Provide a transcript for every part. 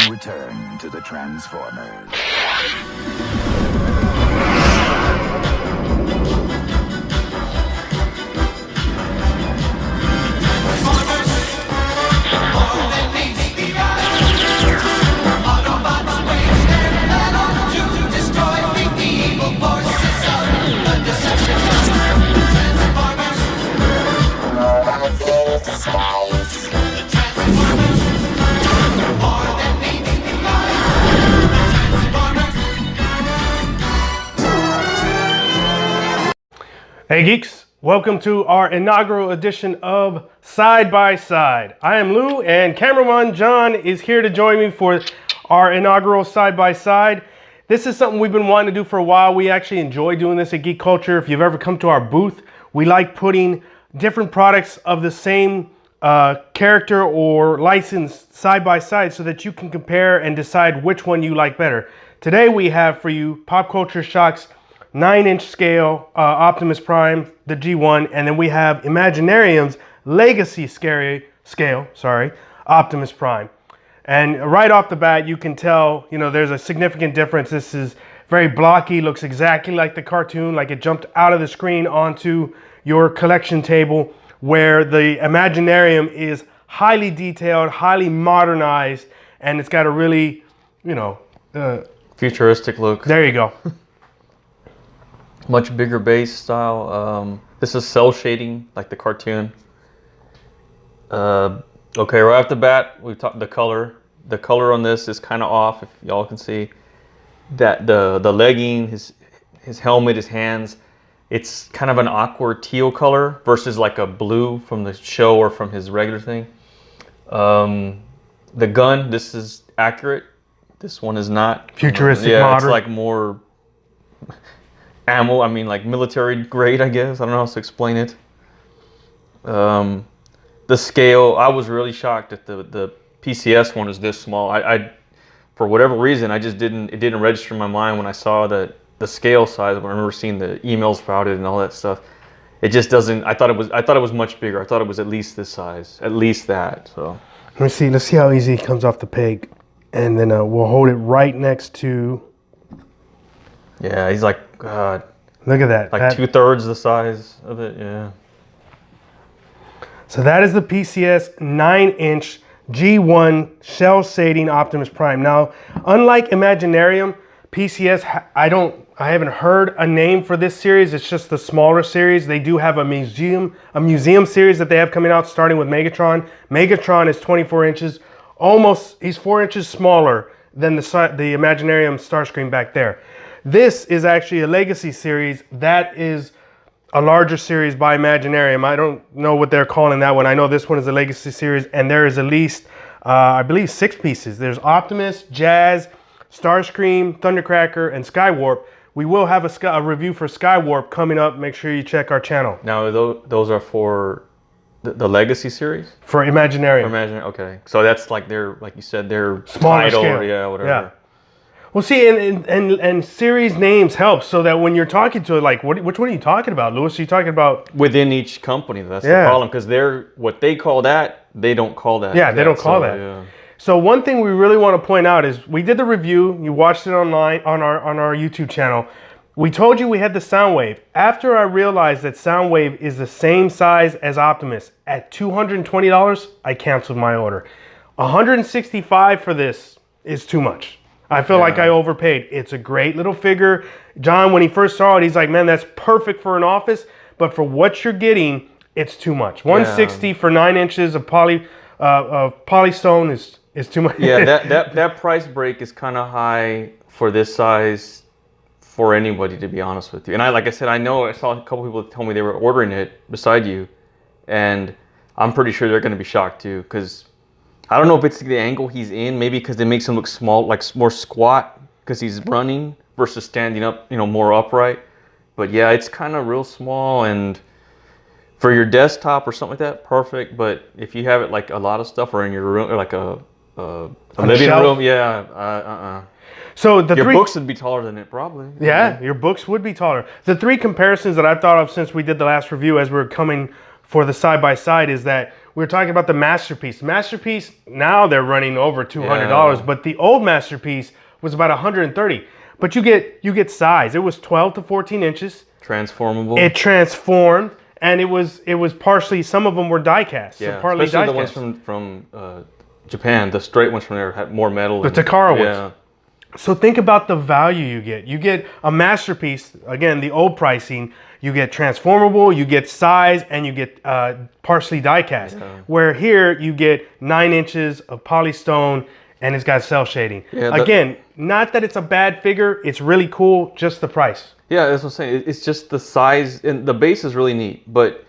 now return to the Transformers. Hey geeks, welcome to our inaugural edition of Side by Side. I am Lou and cameraman John is here to join me for our inaugural Side by Side. This is something we've been wanting to do for a while. We actually enjoy doing this at Geek Culture. If you've ever come to our booth, we like putting different products of the same character or license side by side so that you can compare and decide which one you like better. Today we have for you Pop Culture Shock's 9-inch scale Optimus Prime, the G1, and then we have Imaginarium's legacy scale, Optimus Prime. And right off the bat, you can tell, there's a significant difference. This is very blocky, looks exactly like the cartoon, like it jumped out of the screen onto your collection table, where the Imaginarium is highly detailed, highly modernized, and it's got a really, futuristic look. There you go. Much bigger base style. This is cell shading, like the cartoon. Okay, right off the bat, we talked the color. The color on this is kind of off, if y'all can see. That the legging, his helmet, his hands, it's kind of an awkward teal color versus like a blue from the show or from his regular thing. The gun, this is accurate. This one is not. Futuristic, yeah, modern. It's like more ammo, like military grade, I guess. I don't know how to explain it. The scale, I was really shocked that the PCS one is this small. I for whatever reason, it didn't register in my mind when I saw the scale size. I remember seeing the emails sprouted and all that stuff. It just doesn't, I thought it was much bigger. I thought it was at least this size, at least that. So let's see how easy it comes off the peg. And then we'll hold it right next to. Yeah, he's like, God. Look at that. Like 2/3 the size of it, yeah. So that is the PCS 9-inch G1 shell shading Optimus Prime. Now, unlike Imaginarium, PCS, I haven't heard a name for this series. It's just the smaller series. They do have a museum series that they have coming out, starting with Megatron. Megatron is 24 inches. He's 4 inches smaller than the Imaginarium Starscream back there. This is actually a legacy series. That is a larger series by Imaginarium. I don't know what they're calling that one. I know this one is a legacy series, and there is at least, I believe, 6 pieces. There's Optimus, Jazz, Starscream, Thundercracker, and Skywarp. We will have a review for Skywarp coming up. Make sure you check our channel. Now, those are for the legacy series? For Imaginarium. Okay. So that's like like you said, their smaller title, scale. Yeah, whatever. Yeah. Well, see, and series names help so that when you're talking to it, like, which one are you talking about, Louis? Are you talking about within each company? That's the problem, because what they call that, they don't call that. Yeah, they don't call that. Yeah. So one thing we really want to point out is we did the review. You watched it online on our YouTube channel. We told you we had the Soundwave. After I realized that Soundwave is the same size as Optimus at $220, I canceled my order. $165 for this is too much. I feel like I overpaid. It's a great little figure. John, when he first saw it, he's like, man, that's perfect for an office. But for what you're getting, it's too much. $160 for 9 inches of polystone is too much. Yeah, that price break is kind of high for this size for anybody, to be honest with you. And like I said, I saw a couple people tell me they were ordering it beside you. And I'm pretty sure they're going to be shocked too, because I don't know if it's the angle he's in, maybe because it makes him look small, like more squat, because he's running versus standing up, more upright. But yeah, it's kind of real small, and for your desktop or something like that, perfect. But if you have it like a lot of stuff, or in your room, or like a living room, yeah, So your books would be taller than it, probably. Yeah, your books would be taller. The 3 comparisons that I've thought of since we did the last review, as we're coming for the side by side, is that we were talking about the Masterpiece. Masterpiece, now they're running over $200, but the old Masterpiece was about $130. But you get size. It was 12 to 14 inches. Transformable. It transformed, and it was partially, some of them were die cast. Yeah, so partly especially die the ones from Japan. The straight ones from there had more metal. The Takara ones. So think about the value you get. You get a Masterpiece, again, the old pricing. You get transformable, you get size, and you get partially die cast. Yeah. Where here you get 9 inches of polystone, and it's got cell shading. Yeah, again, not that it's a bad figure. It's really cool. Just the price. Yeah, that's what I'm saying. It's just the size, and the base is really neat, but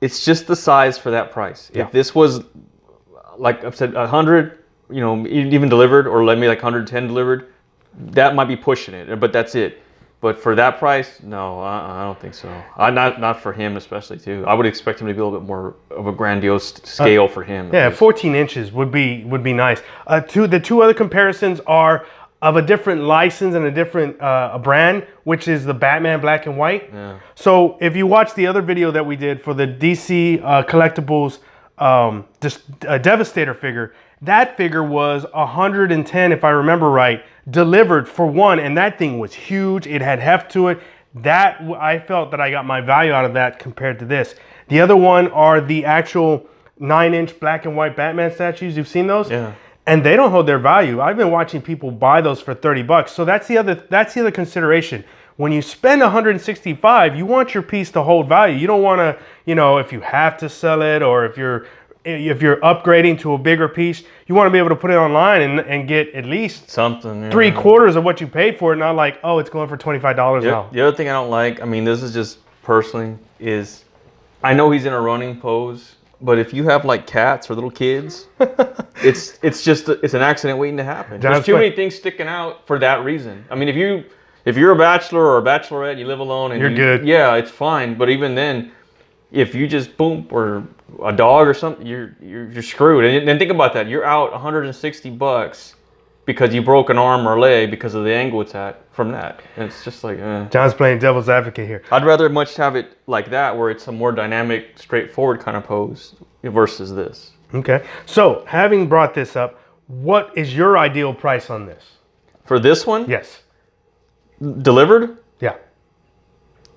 it's just the size for that price. Yeah. If this was, like I've said, 100. Even delivered, or let me like 110 delivered, that might be pushing it, but that's it. But for that price, no, I don't think so. Not for him especially too. I would expect him to be a little bit more of a grandiose scale for him. Yeah, 14 inches would be nice. The two other comparisons are of a different license and a different brand, which is the Batman Black and White. Yeah. So if you watch the other video that we did for the DC Collectibles Devastator figure, that figure was 110, if I remember right, delivered for one, and that thing was huge. It had heft to it. That, I felt that I got my value out of that compared to this. The other one are the actual 9-inch black and white Batman statues. You've seen those? Yeah. And they don't hold their value. I've been watching people buy those for $30. So that's the other consideration. When you spend $165, you want your piece to hold value. You don't want to, if you have to sell it, or if you're upgrading to a bigger piece, you want to be able to put it online and get at least something, 3/4 of what you paid for it, not like, oh, it's going for $25 now. The other thing I don't like, this is just personally, is I know he's in a running pose, but if you have like cats or little kids, it's an accident waiting to happen. There's too many things sticking out for that reason. If you're a bachelor or a bachelorette and you live alone, and you're good. Yeah, it's fine. But even then, if you just boom, or a dog or something, you're screwed. And then think about that. You're out $160 because you broke an arm or leg because of the angle it's at from that. And it's just like, John's playing devil's advocate here. I'd rather much have it like that, where it's a more dynamic, straightforward kind of pose versus this. Okay. So having brought this up, what is your ideal price on this? For this one? Yes. Delivered? Yeah.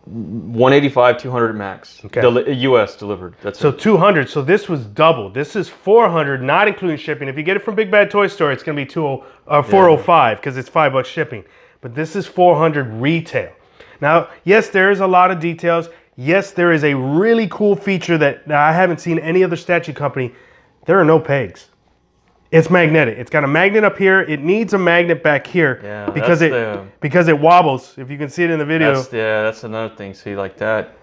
185, 200 max. Okay. US delivered. That's so it. 200. So this was double. This is 400, not including shipping. If you get it from Big Bad Toy Store, it's going to be 405 because it's $5 shipping. But this is 400 retail. Now, yes, there is a lot of details. Yes, there is a really cool feature that I haven't seen any other statue company. There are no pegs. It's magnetic. It's got a magnet up here. It needs a magnet back here because it wobbles. If you can see it in the video. That's another thing. See, like that.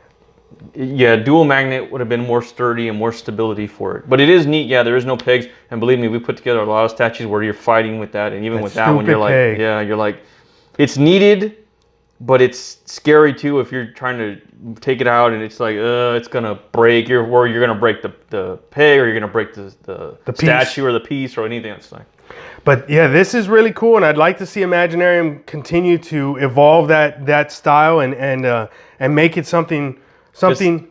Yeah, dual magnet would have been more sturdy and more stability for it. But it is neat. Yeah, there is no pegs. And believe me, we put together a lot of statues where you're fighting with that. And even with that one, you're like, you're like, it's needed, but it's scary too if you're trying to take it out and it's like, it's gonna break. You're gonna break the peg, or you're gonna break the statue or the piece or anything else. But yeah, this is really cool, and I'd like to see Imaginarium continue to evolve that style and make it something.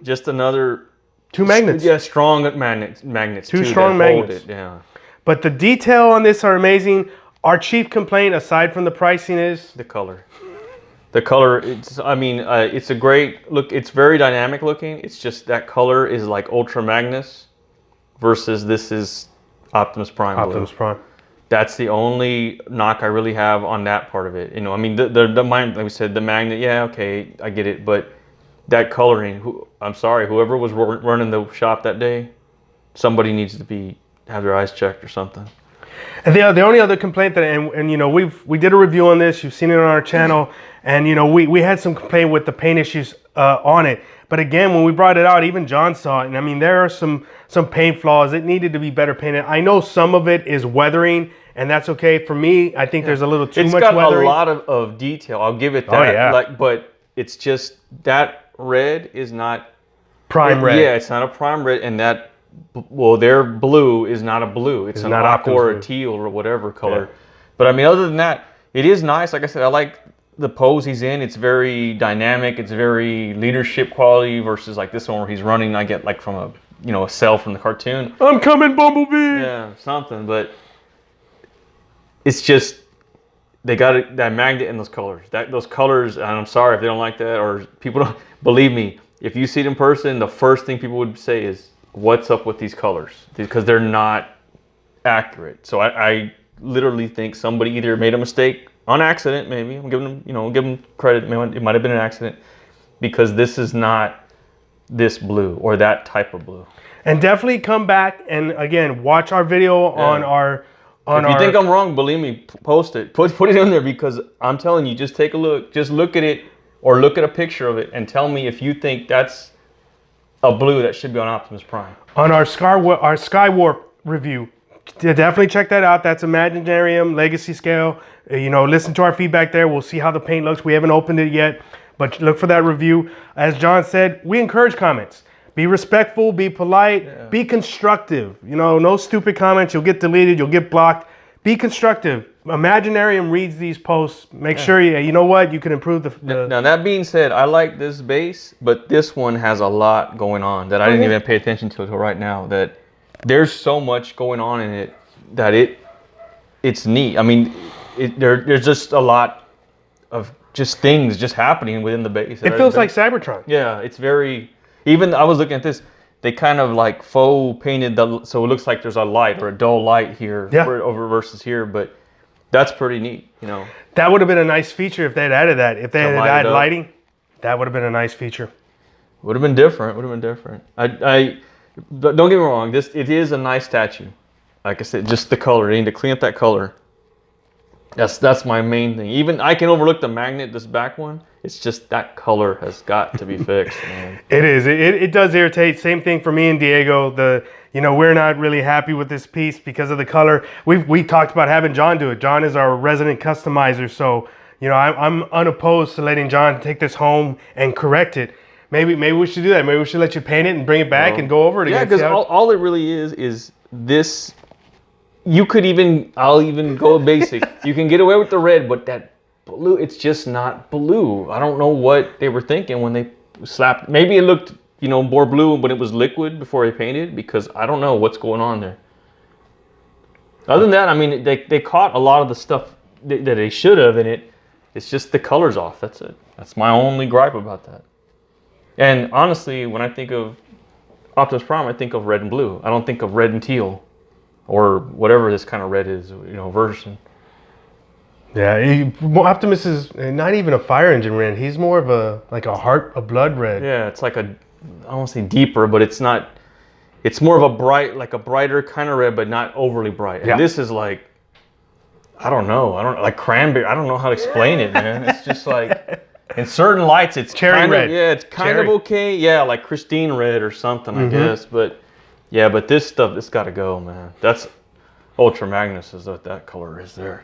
Just another 2 magnets. Yeah, strong magnets. Two strong magnets. Yeah. But the detail on this are amazing. Our chief complaint, aside from the pricing, is the color. The color, it's a great look. It's very dynamic looking. It's just that color is like Ultra Magnus versus this is Optimus Prime. Optimus Prime. That's the only knock I really have on that part of it. Like we said, the magnet, yeah, okay, I get it. But that coloring, I'm sorry, whoever was running the shop that day, somebody needs to have their eyes checked or something. And the only other complaint we did a review on this. You've seen it on our channel, and we had some complaint with the paint issues on it. But again, when we brought it out, even John saw it, and there are some paint flaws. It needed to be better painted. I know some of it is weathering, and that's okay. For me, I think there's a little too much weathering. It's got a lot of detail. I'll give it that. Oh yeah. But it's just that red is not prime red. Yeah, it's not a prime red, and that. Well, their blue is not a blue. It's an aqua or a teal or whatever color. Yeah. But other than that, it is nice. Like I said, I like the pose he's in. It's very dynamic. It's very leadership quality versus like this one where he's running. I get like from a a cell from the cartoon. I'm coming, Bumblebee. Yeah, something. But it's just they got that magnet in those colors. Those colors, and I'm sorry if they don't like that or people don't believe me. If you see it in person, the first thing people would say is, "What's up with these colors?" Because they're not accurate. So I literally think somebody either made a mistake on accident. Maybe I'm giving them, give them credit. It might have been an accident because this is not this blue or that type of blue. And definitely come back and again watch our video on our. If you think I'm wrong, believe me, post it. Put it in there because I'm telling you, just take a look. Just look at it or look at a picture of it and tell me if you think that's a blue that should be on Optimus Prime. On our Skywarp review, definitely check that out. That's Imaginarium Legacy Scale. Listen to our feedback there. We'll see how the paint looks. We haven't opened it yet, but look for that review. As John said, we encourage comments. Be respectful, be polite, be constructive. No stupid comments. You'll get deleted, you'll get blocked. Be constructive. Imaginarium reads these posts. Make sure you know what, you can improve the... Now that being said, I like this base, but this one has a lot going on that I didn't even pay attention to until right now. That there's so much going on in it that it's neat. I mean, there's just a lot of just things just happening within the base. It feels like Cybertron. Yeah, it's very... Even I was looking at this, they kind of like faux painted so it looks like there's a light or a dull light here over versus here, but that's pretty neat, That would have been a nice feature if they had added that. If they had added lighting, that would have been a nice feature. Would have been different. I don't get me wrong. It is a nice statue. Like I said, just the color. They need to clean up that color. That's my main thing. Even I can overlook the magnet, this back one. It's just that color has got to be fixed, man. It is. It does irritate. Same thing for me and Diego. We're not really happy with this piece because of the color. We talked about having John do it. John is our resident customizer, so I'm unopposed to letting John take this home and correct it. Maybe we should do that. Maybe we should let you paint it and bring it back and go over it again. Yeah, because all it really is this. I'll even go basic. You can get away with the red, but that blue, it's just not blue. I don't know what they were thinking when they slapped. Maybe it looked, more blue when it was liquid before they painted, because I don't know what's going on there. Other than that, I mean, they caught a lot of the stuff that they should have in it. It's just the color's off. That's it. That's my only gripe about that. And honestly, when I think of Optimus Prime, I think of red and blue. I don't think of red and teal. Or whatever this kind of red is, version. Yeah, Optimus is not even a fire engine red. He's more of a blood red. Yeah, it's like I don't want to say deeper, but it's not. It's more of a brighter kind of red, but not overly bright. And this is like, I don't know, like cranberry. I don't know how to explain it, man. It's just like in certain lights, it's cherry red. Yeah, it's kind of okay. Yeah, like Christine red or something, I guess, but. Yeah, but this stuff, it's got to go, man. That's Ultra Magnus is what that color is there.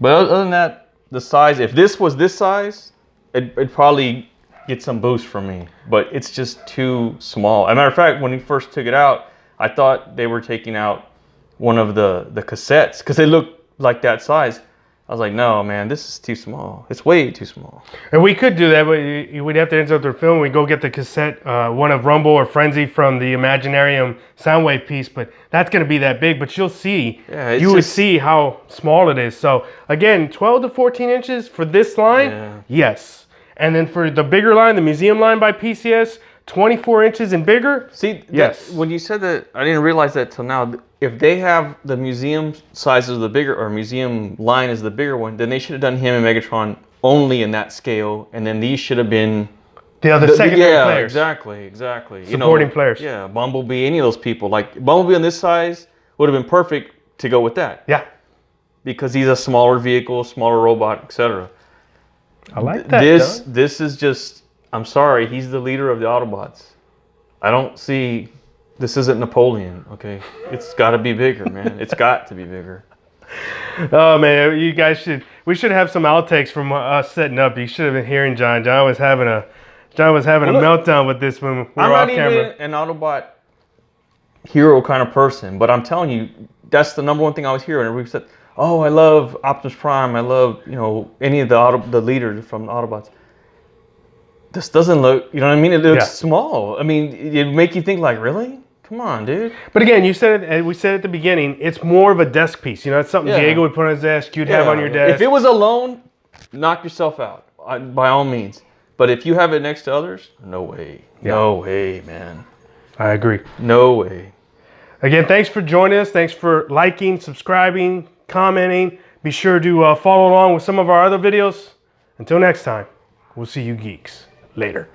But other than that, the size, if this was this size, it'd probably get some boost from me. But it's just too small. As a matter of fact, when we first took it out, I thought they were taking out one of the cassettes because they look like that size. I was like, no, man, this is too small. It's way too small. And we could do that, but we'd have to interrupt the film. We'd go get the cassette, one of Rumble or Frenzy from the Imaginarium Soundwave piece, but that's going to be that big. But you'll see, would see how small it is. So again, 12 to 14 inches for this line, yes. And then for the bigger line, the museum line by PCS, 24 inches and bigger, yes. When you said that, I didn't realize that till now. If they have the museum size as the bigger, or museum line as the bigger one, then they should have done him and Megatron only in that scale, and then these should have been the other secondary players. Exactly. Supporting players. Yeah, Bumblebee, any of those people. Like Bumblebee on this size would have been perfect to go with that. Yeah. Because he's a smaller vehicle, smaller robot, etc. I like that. This is just, I'm sorry, he's the leader of the Autobots. I don't see. This isn't Napoleon, okay? It's got to be bigger, man. It's got to be bigger. Oh man, we should have some outtakes from us setting up. You should have been hearing John. John was having a meltdown with this when we were off camera. I'm not even an Autobot hero kind of person, but I'm telling you, that's the number one thing I was hearing. Everybody said, "Oh, I love Optimus Prime. I love any of the leaders from the Autobots." this doesn't look, you know what I mean? It looks Yeah. small. I mean, it make you think like, really? Come on, dude. But again, you said it, and we said at the beginning, it's more of a desk piece. You know, it's something Yeah. Diego would put on his desk, you'd have on your desk. If it was alone, knock yourself out, by all means. But if you have it next to others, no way. Yeah. No way, man. I agree. No way. Again, thanks for joining us. Thanks for liking, subscribing, commenting. Be sure to follow along with some of our other videos. Until next time, we'll see you geeks later.